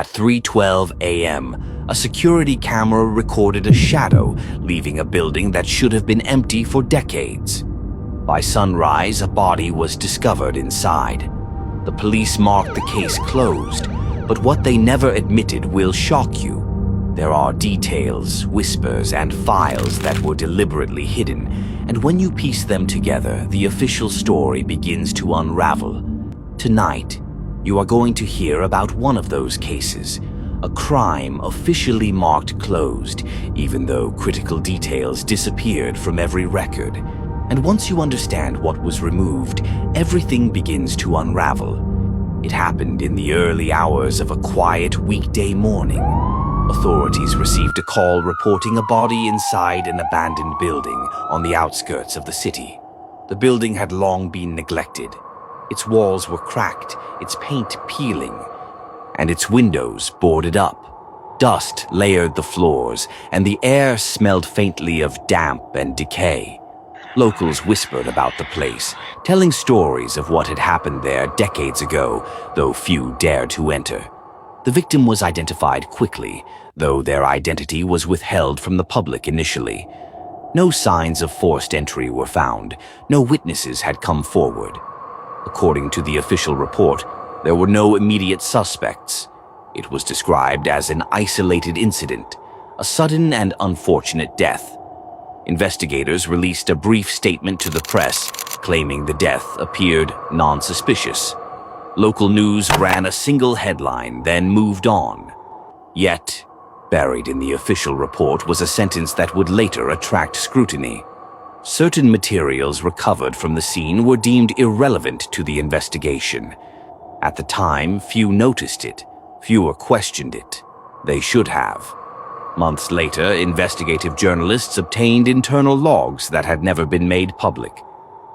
At 3:12 a.m., a security camera recorded a shadow leaving a building that should have been empty for decades. By sunrise, a body was discovered inside. The police marked the case closed, but what they never admitted will shock you. There are details, whispers, and files that were deliberately hidden, and when you piece them together, the official story begins to unravel. Tonight, you are going to hear about one of those cases, a crime officially marked closed, even though critical details disappeared from every record. And once you understand what was removed, everything begins to unravel. It happened in the early hours of a quiet weekday morning. Authorities received a call reporting a body inside an abandoned building on the outskirts of the city. The building had long been neglected. Its walls were cracked, its paint peeling, and its windows boarded up. Dust layered the floors, and the air smelled faintly of damp and decay. Locals whispered about the place, telling stories of what had happened there decades ago, though few dared to enter. The victim was identified quickly, though their identity was withheld from the public initially. No signs of forced entry were found. No witnesses had come forward. According to the official report, there were no immediate suspects. It was described as an isolated incident, a sudden and unfortunate death. Investigators released a brief statement to the press, claiming the death appeared non-suspicious. Local news ran a single headline, then moved on. Yet, buried in the official report was a sentence that would later attract scrutiny. Certain materials recovered from the scene were deemed irrelevant to the investigation. At the time, few noticed it. Fewer questioned it. They should have. Months later, investigative journalists obtained internal logs that had never been made public.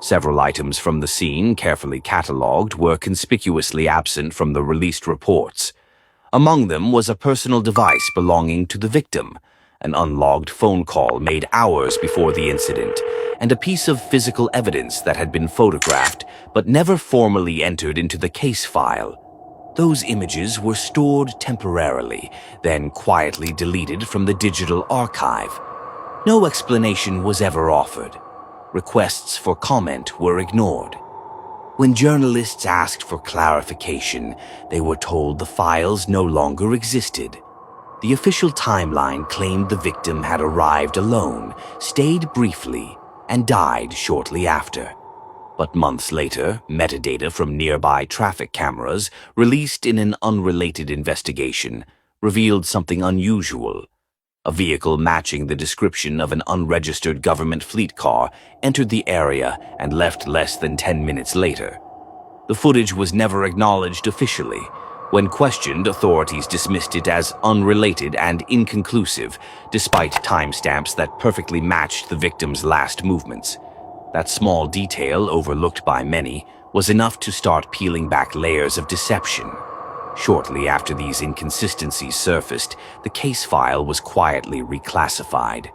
Several items from the scene, carefully catalogued, were conspicuously absent from the released reports. Among them was a personal device belonging to the victim, an unlogged phone call made hours before the incident, and a piece of physical evidence that had been photographed but never formally entered into the case file. Those images were stored temporarily, then quietly deleted from the digital archive. No explanation was ever offered. Requests for comment were ignored. When journalists asked for clarification, they were told the files no longer existed. The official timeline claimed the victim had arrived alone, stayed briefly, and died shortly after. But months later, metadata from nearby traffic cameras, released in an unrelated investigation, revealed something unusual. A vehicle matching the description of an unregistered government fleet car entered the area and left less than 10 minutes later. The footage was never acknowledged officially. When questioned, authorities dismissed it as unrelated and inconclusive, despite timestamps that perfectly matched the victim's last movements. That small detail, overlooked by many, was enough to start peeling back layers of deception. Shortly after these inconsistencies surfaced, the case file was quietly reclassified.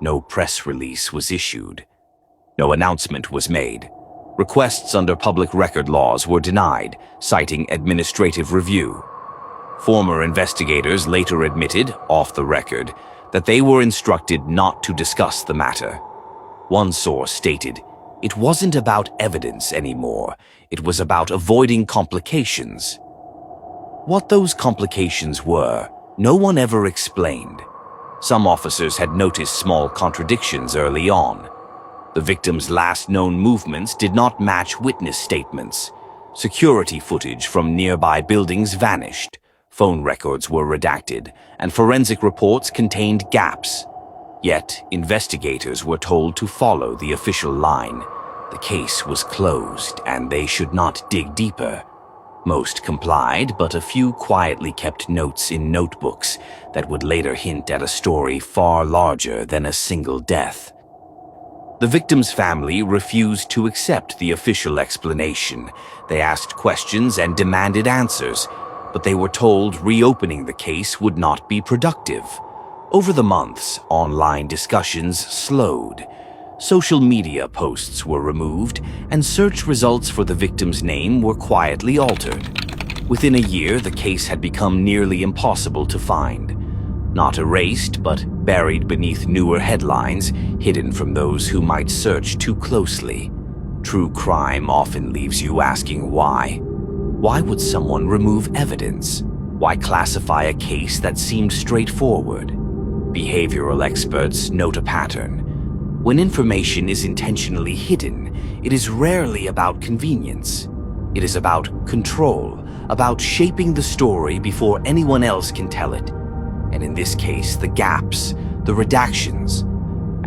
No press release was issued. No announcement was made. Requests under public record laws were denied, citing administrative review. Former investigators later admitted, off the record, that they were instructed not to discuss the matter. One source stated, "It wasn't about evidence anymore. It was about avoiding complications." What those complications were, no one ever explained. Some officers had noticed small contradictions early on. The victim's last known movements did not match witness statements. Security footage from nearby buildings vanished. Phone records were redacted, and forensic reports contained gaps. Yet, investigators were told to follow the official line. The case was closed, and they should not dig deeper. Most complied, but a few quietly kept notes in notebooks that would later hint at a story far larger than a single death. The victim's family refused to accept the official explanation. They asked questions and demanded answers, but they were told reopening the case would not be productive. Over the months, online discussions slowed. Social media posts were removed, and search results for the victim's name were quietly altered. Within a year, the case had become nearly impossible to find. Not erased, but buried beneath newer headlines, hidden from those who might search too closely. True crime often leaves you asking why. Why would someone remove evidence? Why classify a case that seemed straightforward? Behavioral experts note a pattern. When information is intentionally hidden, it is rarely about convenience. It is about control, about shaping the story before anyone else can tell it. And in this case, the gaps, the redactions,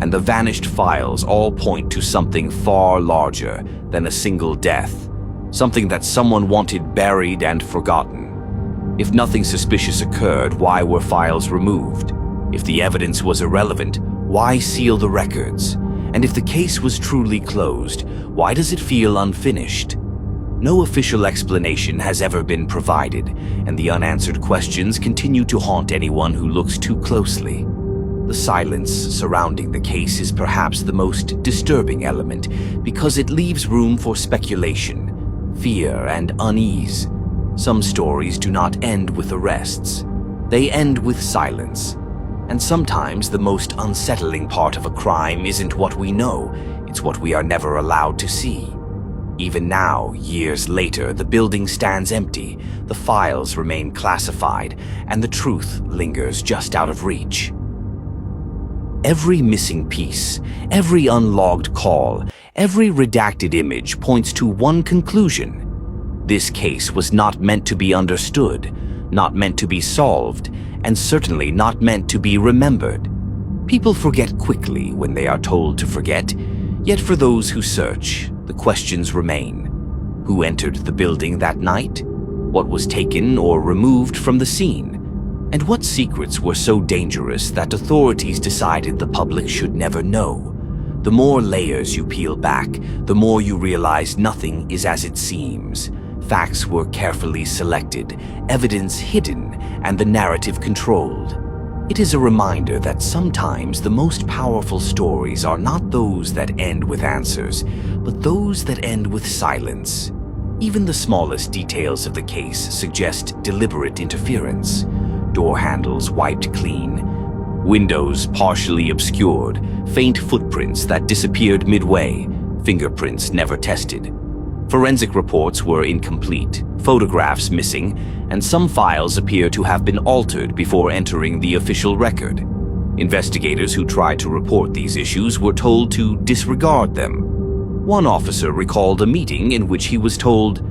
and the vanished files all point to something far larger than a single death, something that someone wanted buried and forgotten. If nothing suspicious occurred, why were files removed? If the evidence was irrelevant, why seal the records? And if the case was truly closed, why does it feel unfinished? No official explanation has ever been provided, and the unanswered questions continue to haunt anyone who looks too closely. The silence surrounding the case is perhaps the most disturbing element because it leaves room for speculation, fear, and unease. Some stories do not end with arrests. They end with silence. And sometimes the most unsettling part of a crime isn't what we know, it's what we are never allowed to see. Even now, years later, the building stands empty, the files remain classified, and the truth lingers just out of reach. Every missing piece, every unlogged call, every redacted image points to one conclusion. This case was not meant to be understood, not meant to be solved, and certainly not meant to be remembered. People forget quickly when they are told to forget, yet for those who search, the questions remain. Who entered the building that night? What was taken or removed from the scene? And what secrets were so dangerous that authorities decided the public should never know? The more layers you peel back, the more you realize nothing is as it seems. Facts were carefully selected, evidence hidden, and the narrative controlled. It is a reminder that sometimes the most powerful stories are not those that end with answers, but those that end with silence. Even the smallest details of the case suggest deliberate interference. Door handles wiped clean, windows partially obscured, faint footprints that disappeared midway, fingerprints never tested. Forensic reports were incomplete, photographs missing, and some files appear to have been altered before entering the official record. Investigators who tried to report these issues were told to disregard them. One officer recalled a meeting in which he was told,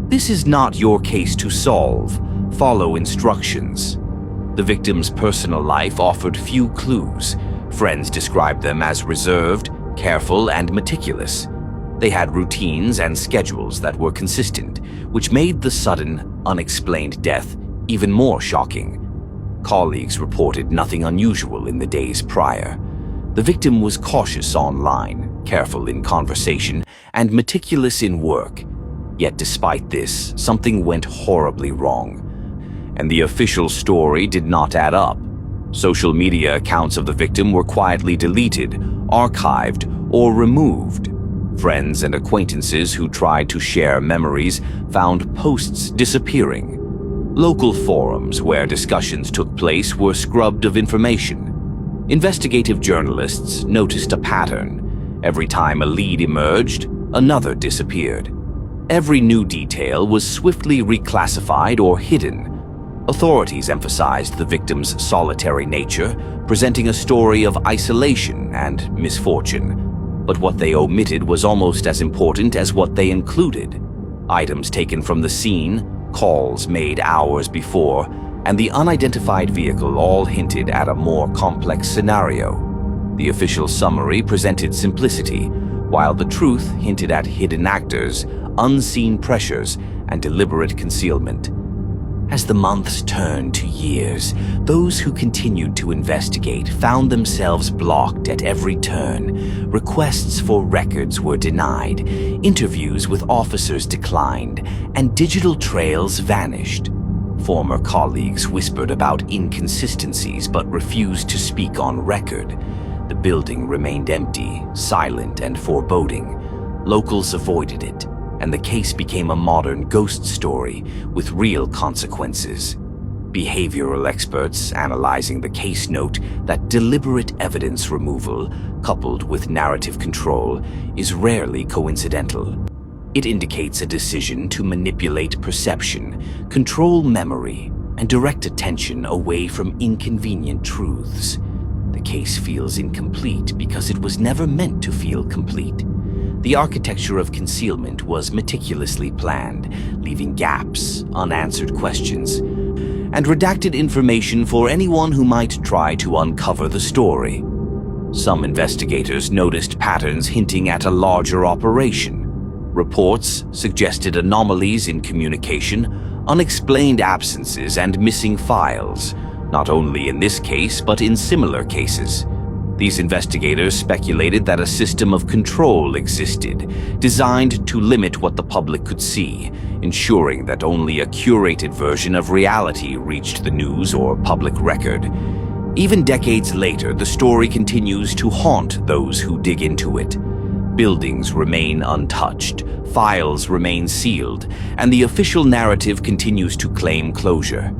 "This is not your case to solve. Follow instructions." The victim's personal life offered few clues. Friends described them as reserved, careful, and meticulous. They had routines and schedules that were consistent, which made the sudden, unexplained death even more shocking. Colleagues reported nothing unusual in the days prior. The victim was cautious online, careful in conversation, and meticulous in work. Yet despite this, something went horribly wrong. And the official story did not add up. Social media accounts of the victim were quietly deleted, archived, or removed. Friends and acquaintances who tried to share memories found posts disappearing. Local forums where discussions took place were scrubbed of information. Investigative journalists noticed a pattern. Every time a lead emerged, another disappeared. Every new detail was swiftly reclassified or hidden. Authorities emphasized the victim's solitary nature, presenting a story of isolation and misfortune. But what they omitted was almost as important as what they included. Items taken from the scene, calls made hours before, and the unidentified vehicle all hinted at a more complex scenario. The official summary presented simplicity, while the truth hinted at hidden actors, unseen pressures, and deliberate concealment. As the months turned to years, those who continued to investigate found themselves blocked at every turn. Requests for records were denied, interviews with officers declined, and digital trails vanished. Former colleagues whispered about inconsistencies but refused to speak on record. The building remained empty, silent, and foreboding. Locals avoided it, and the case became a modern ghost story with real consequences. Behavioral experts analyzing the case note that deliberate evidence removal, coupled with narrative control, is rarely coincidental. It indicates a decision to manipulate perception, control memory, and direct attention away from inconvenient truths. The case feels incomplete because it was never meant to feel complete. The architecture of concealment was meticulously planned, leaving gaps, unanswered questions, and redacted information for anyone who might try to uncover the story. Some investigators noticed patterns hinting at a larger operation. Reports suggested anomalies in communication, unexplained absences, and missing files, not only in this case but in similar cases. These investigators speculated that a system of control existed, designed to limit what the public could see, ensuring that only a curated version of reality reached the news or public record. Even decades later, the story continues to haunt those who dig into it. Buildings remain untouched, files remain sealed, and the official narrative continues to claim closure.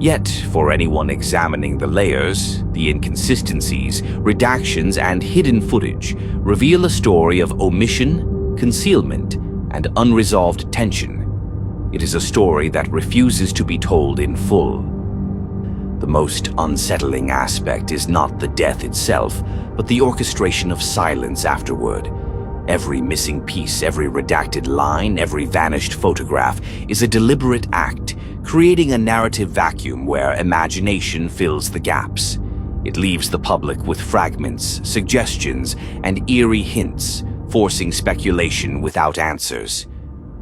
Yet, for anyone examining the layers, the inconsistencies, redactions, and hidden footage reveal a story of omission, concealment, and unresolved tension. It is a story that refuses to be told in full. The most unsettling aspect is not the death itself, but the orchestration of silence afterward. Every missing piece, every redacted line, every vanished photograph is a deliberate act, creating a narrative vacuum where imagination fills the gaps. It leaves the public with fragments, suggestions, and eerie hints, forcing speculation without answers.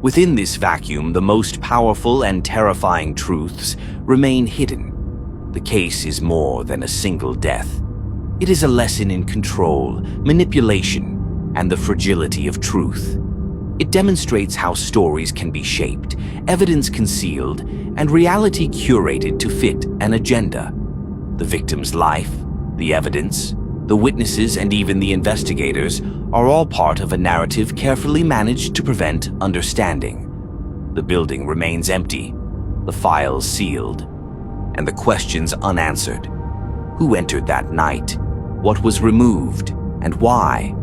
Within this vacuum, the most powerful and terrifying truths remain hidden. The case is more than a single death. It is a lesson in control, manipulation, and the fragility of truth. It demonstrates how stories can be shaped, evidence concealed, and reality curated to fit an agenda. The victim's life, the evidence, the witnesses, and even the investigators are all part of a narrative carefully managed to prevent understanding. The building remains empty, the files sealed, and the questions unanswered. Who entered that night? What was removed? And why?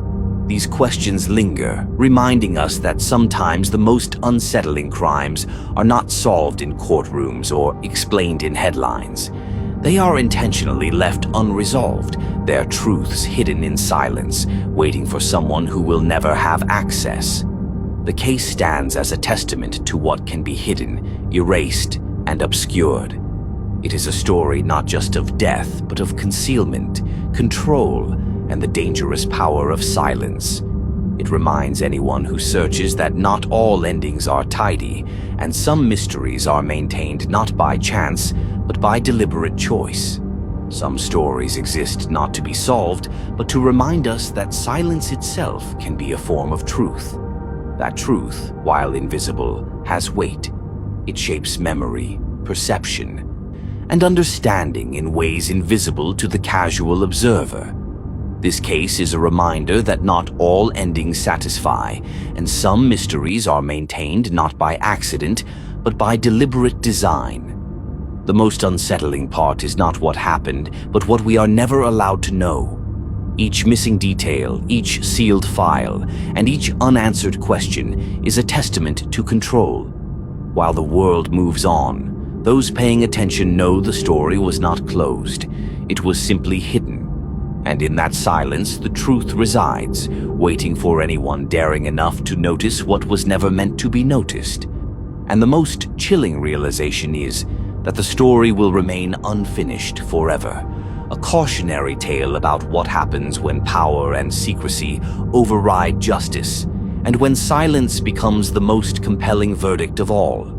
These questions linger, reminding us that sometimes the most unsettling crimes are not solved in courtrooms or explained in headlines. They are intentionally left unresolved, their truths hidden in silence, waiting for someone who will never have access. The case stands as a testament to what can be hidden, erased, and obscured. It is a story not just of death, but of concealment, control, and the dangerous power of silence. It reminds anyone who searches that not all endings are tidy, and some mysteries are maintained not by chance, but by deliberate choice. Some stories exist not to be solved, but to remind us that silence itself can be a form of truth. That truth, while invisible, has weight. It shapes memory, perception, and understanding in ways invisible to the casual observer. This case is a reminder that not all endings satisfy, and some mysteries are maintained not by accident, but by deliberate design. The most unsettling part is not what happened, but what we are never allowed to know. Each missing detail, each sealed file, and each unanswered question is a testament to control. While the world moves on, those paying attention know the story was not closed. It was simply hidden. And in that silence, the truth resides, waiting for anyone daring enough to notice what was never meant to be noticed. And the most chilling realization is that the story will remain unfinished forever, a cautionary tale about what happens when power and secrecy override justice, and when silence becomes the most compelling verdict of all.